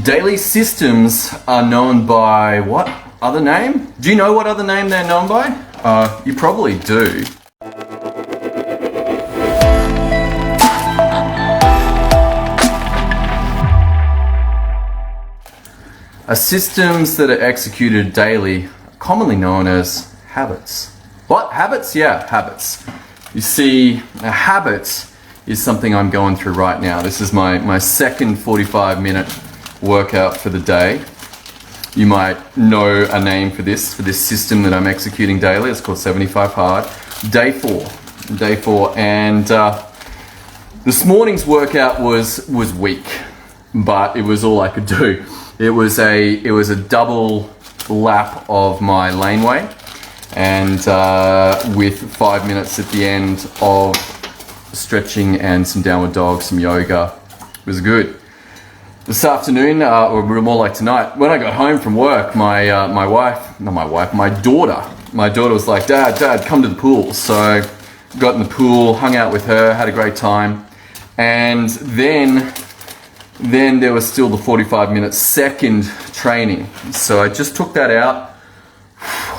Daily systems are known by what other name? Do you know what other name they're known by? You probably do. Systems that are executed daily are commonly known as habits. What? Habits? Yeah, habits. You see, a habit is something I'm going through right now. This is my second 45-minute workout for the day. You might know a name for this system that I'm executing daily. It's called 75 Hard. Day four. And this morning's workout was weak, but it was all I could do. It was a double lap of my laneway, and with 5 minutes at the end of stretching and some downward dog, some yoga. It was good. This afternoon, or more like tonight, when I got home from work, my daughter was like, Dad, come to the pool. So got in the pool, hung out with her, had a great time, and then there was still the 45-minute second training. So I just took that out.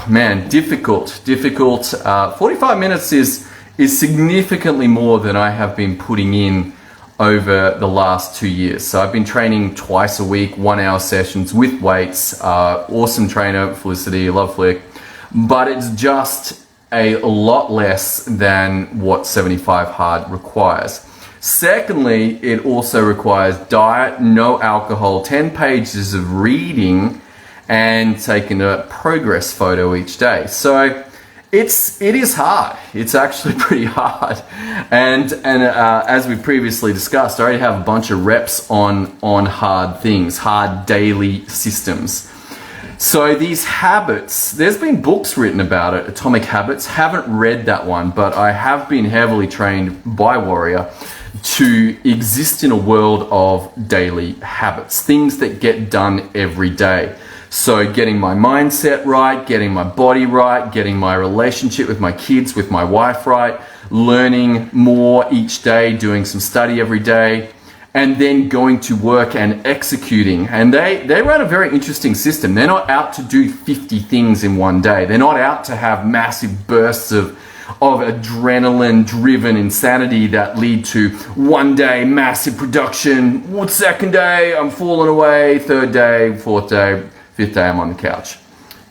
Man, difficult. 45 minutes is significantly more than I have been putting in over the last 2 years. So I've been training twice a week, 1 hour sessions with weights. Awesome trainer, Felicity, love Flick. But it's just a lot less than what 75 Hard requires. Secondly, it also requires diet, no alcohol, 10 pages of reading, and taking a progress photo each day. So it is hard. It's actually pretty hard. And as we previously discussed, I already have a bunch of reps on hard things, hard daily systems. So these habits, there's been books written about it, Atomic Habits. Haven't read that one, but I have been heavily trained by Warrior to exist in a world of daily habits, things that get done every day. So getting my mindset right, getting my body right, getting my relationship with my kids, with my wife right, learning more each day, doing some study every day, and then going to work and executing. And they run a very interesting system. They're not out to do 50 things in one day. They're not out to have massive bursts of adrenaline-driven insanity that lead to one day massive production, second day I'm falling away, third day, fourth day, fifth day I'm on the couch.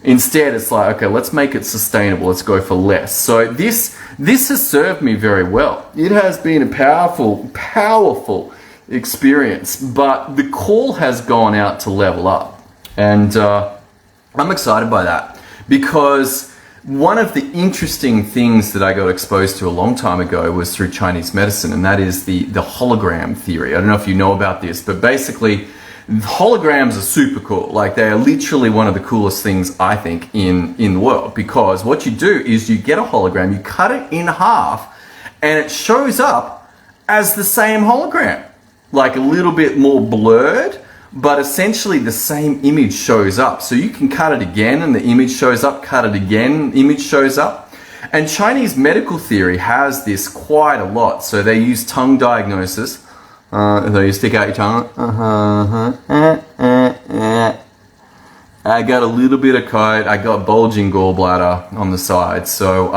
Instead, it's like, okay, let's make it sustainable. Let's go for less. So this has served me very well. It has been a powerful experience, but the call has gone out to level up. And I'm excited by that, because one of the interesting things that I got exposed to a long time ago was through Chinese medicine, and that is the hologram theory. I don't know if you know about this, but basically holograms are super cool. Like, they are literally one of the coolest things, I think, in the world, because what you do is you get a hologram, you cut it in half, and it shows up as the same hologram, like a little bit more blurred, but essentially the same image shows up. So you can cut it again and the image shows up, cut it again, image shows up. And Chinese medical theory has this quite a lot. So they use tongue diagnosis. So you stick out your tongue. I got a little bit of coat. I got bulging gallbladder on the side. So,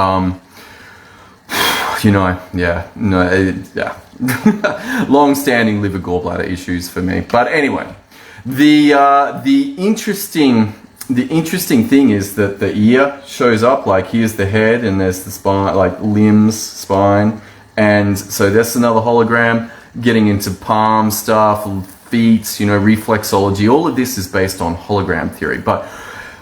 long-standing liver gallbladder issues for me. But anyway, the interesting thing is that the ear shows up. Like, here's the head, and there's the spine, like limbs, spine, and so that's another hologram. Getting into palm stuff, feet, reflexology. All of this is based on hologram theory. But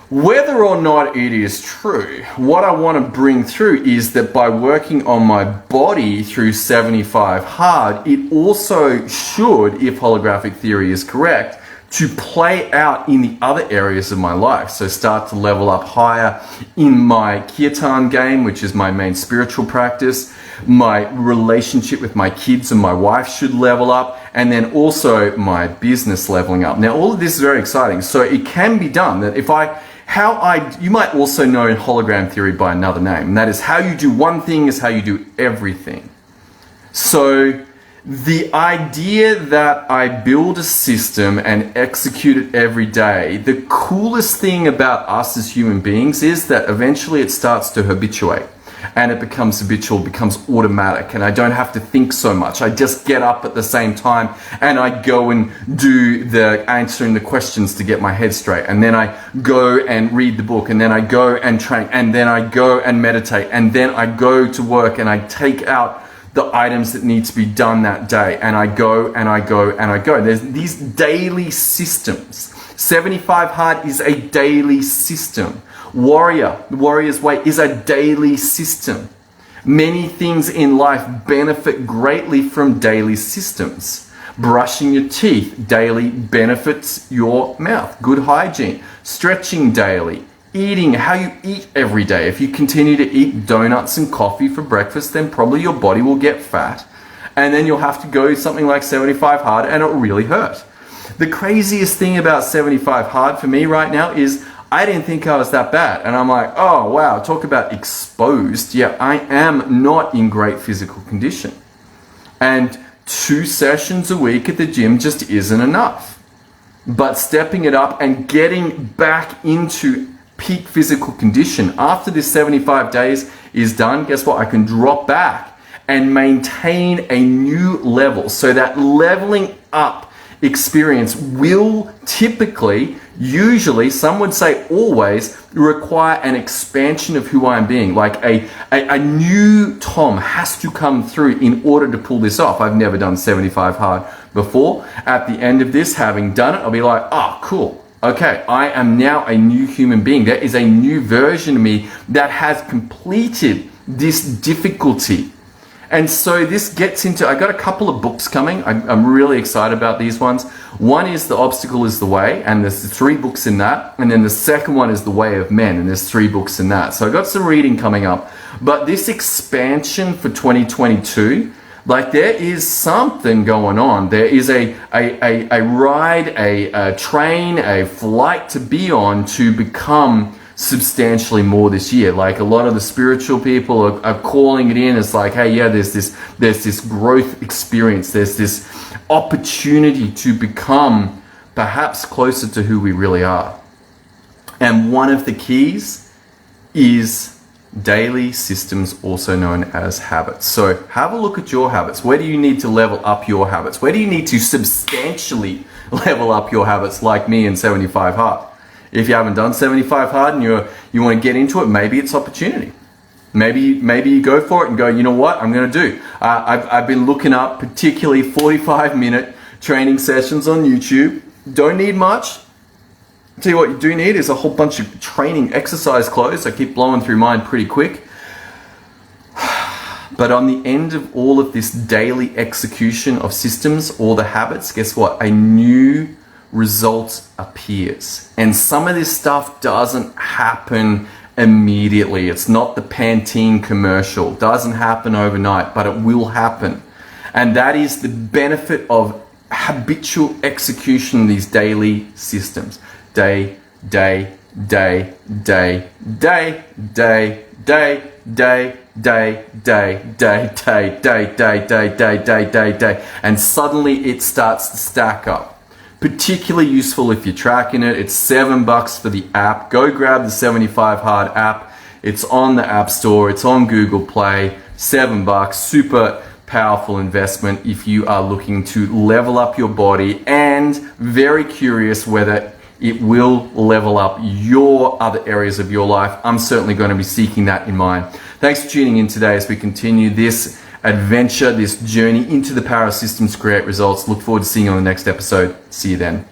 whether or not it is true, what I want to bring through is that by working on my body through 75 Hard, it also should, if holographic theory is correct, to play out in the other areas of my life. So start to level up higher in my kirtan game, which is my main spiritual practice. My relationship with my kids and my wife should level up, and then also my business leveling up. Now, all of this is very exciting. So it can be done that you might also know hologram theory by another name, and that is how you do one thing is how you do everything. So the idea that I build a system and execute it every day, the coolest thing about us as human beings is that eventually it starts to habituate. And it becomes habitual, becomes automatic, and I don't have to think so much. I just get up at the same time and I go and do the answering the questions to get my head straight, and then I go and read the book, and then I go and train, and then I go and meditate, and then I go to work and I take out the items that need to be done that day, and I go and I go and I go. There's these daily systems. 75 Hard is a daily system. The Warrior's Way is a daily system. Many things in life benefit greatly from daily systems. Brushing your teeth daily benefits your mouth. Good hygiene. Stretching daily. Eating, how you eat every day. If you continue to eat donuts and coffee for breakfast, then probably your body will get fat. And then you'll have to go something like 75 Hard and it'll really hurt. The craziest thing about 75 Hard for me right now is I didn't think I was that bad. And I'm like, oh wow, talk about exposed. Yeah, I am not in great physical condition. And 2 sessions a week at the gym just isn't enough. But stepping it up and getting back into peak physical condition after this 75 days is done, guess what? I can drop back and maintain a new level. So that leveling up experience will typically, usually, some would say always, require an expansion of who I am being. Like a new Tom has to come through in order to pull this off. I've never done 75 Hard before. At the end of this, having done it, I'll be like, oh, cool. Okay, I am now a new human being. There is a new version of me that has completed this difficulty. And so this gets into, I got a couple of books coming. I'm really excited about these ones. One is The Obstacle is the Way, and there's 3 books in that. And then the second one is The Way of Men, and there's 3 books in that. So I got some reading coming up. But this expansion for 2022, like there is something going on. There is a ride, a train, a flight to be on to become substantially more this year. Like a lot of the spiritual people are calling it in. It's like, hey, yeah, there's this growth experience. There's this opportunity to become perhaps closer to who we really are. And one of the keys is daily systems, also known as habits. So have a look at your habits. Where do you need to level up your habits? Where do you need to substantially level up your habits, like me in 75 Hard? If you haven't done 75 Hard and you want to get into it, maybe it's opportunity. Maybe you go for it and go, you know what, I'm going to do. I've been looking up particularly 45-minute training sessions on YouTube. Don't need much. Tell you what you do need is a whole bunch of training exercise clothes. I keep blowing through mine pretty quick. But on the end of all of this daily execution of systems or the habits, guess what? A new result appears. And some of this stuff doesn't happen immediately. It's not the Pantene commercial. It doesn't happen overnight, but it will happen. And that is the benefit of habitual execution of these daily systems. Day, day, day, day, day, day, day, day, day, day, day, day, day, day, day, day, day, day, and suddenly it starts to stack up. Particularly useful if you're tracking it. It's $7 for the app. Go grab the 75 Hard app. It's on the App Store. It's on Google Play. $7. Super powerful investment if you are looking to level up your body and very curious whether it will level up your other areas of your life. I'm certainly going to be seeking that in mine. Thanks for tuning in today as we continue this adventure, this journey into the power of systems to create results. Look forward to seeing you on the next episode. See you then.